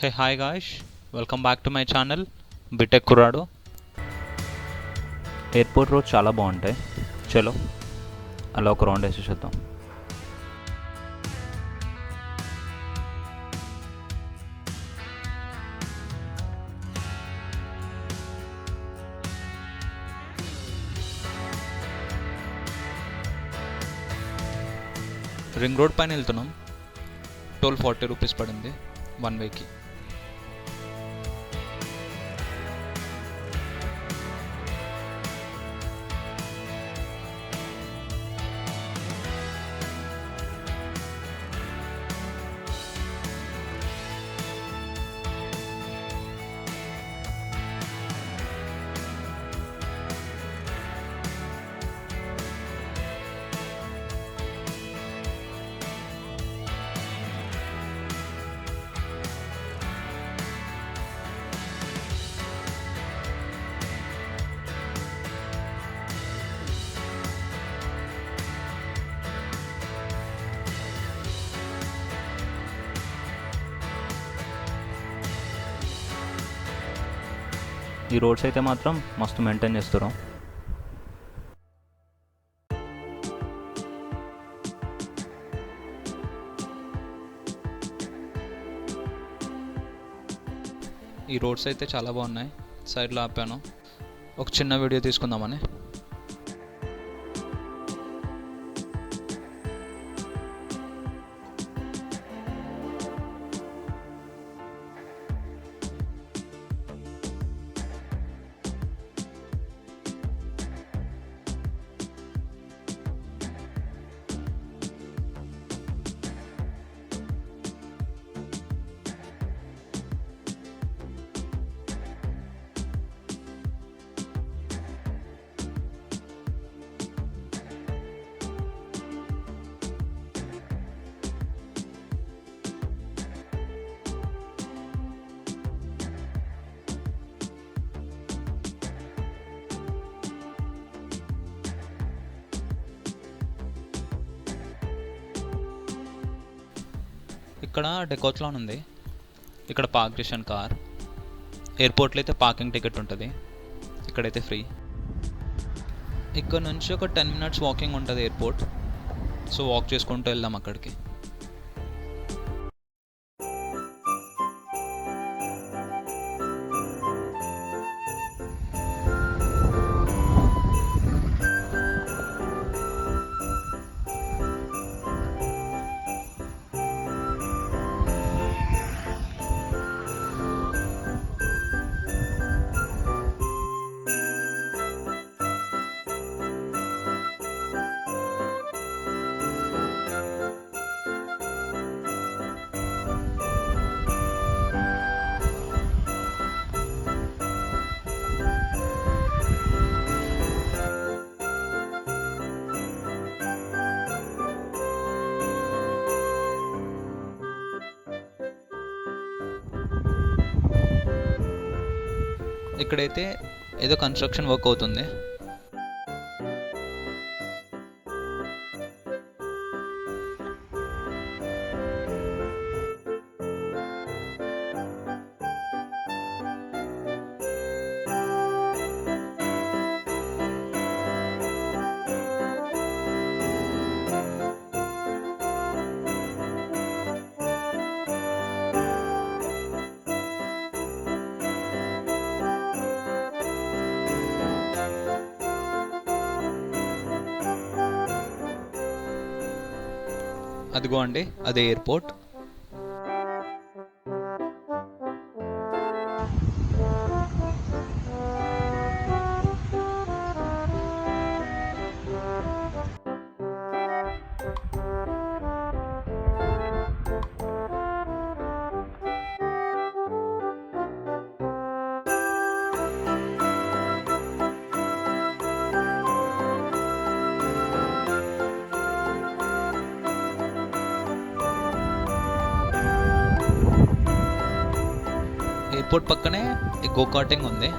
Hey, hi guys, welcome back to my channel B Tech కుర్రాడు. Airport road చాలా బాగుంటాయి. చలో అలా ఒక రౌండ్ వేసేసేద్దాం. రింగ్ రోడ్ పైన వెళ్తున్నాం. టోల్ 40 రూపీస్ పడింది వన్ వేకి. ఈ రోడ్స్ అయితే మాత్రం మస్తు మెయింటైన్ చేస్తారు. ఈ రోడ్స్ అయితే చాలా బాగున్నాయి. సైడ్లో ఆపాను ఒక చిన్న వీడియో తీసుకుందామని. ఇక్కడ డెకోత్లాన్ ఉంది. ఇక్కడ పార్క్ చేసాను కార్. ఎయిర్పోర్ట్లో అయితే పార్కింగ్ టికెట్ ఉంటుంది, ఇక్కడైతే ఫ్రీ. ఇక్కడ నుంచి ఒక 10 minutes వాకింగ్ ఉంటుంది ఎయిర్పోర్ట్. సో వాక్ చేసుకుంటూ వెళ్దాం అక్కడికి. ఇక్కడైతే ఏదో కన్స్ట్రక్షన్ వర్క్ అవుతుంది. అదిగో అండి, అదే ఎయిర్పోర్ట్. ఎయిర్పోర్ట్ పక్కనే గో కార్టింగ్ ఉంది.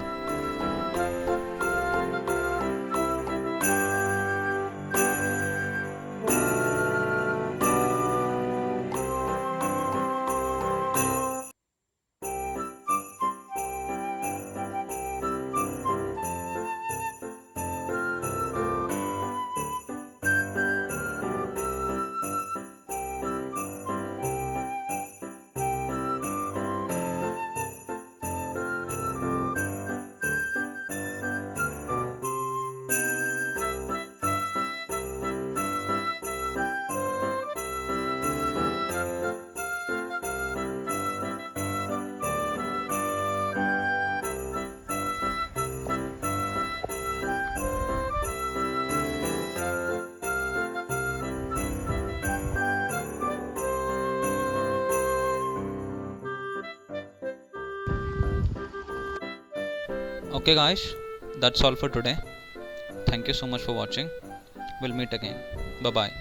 Okay guys, that's all for today. Thank you so much for watching. We'll meet again. Bye bye.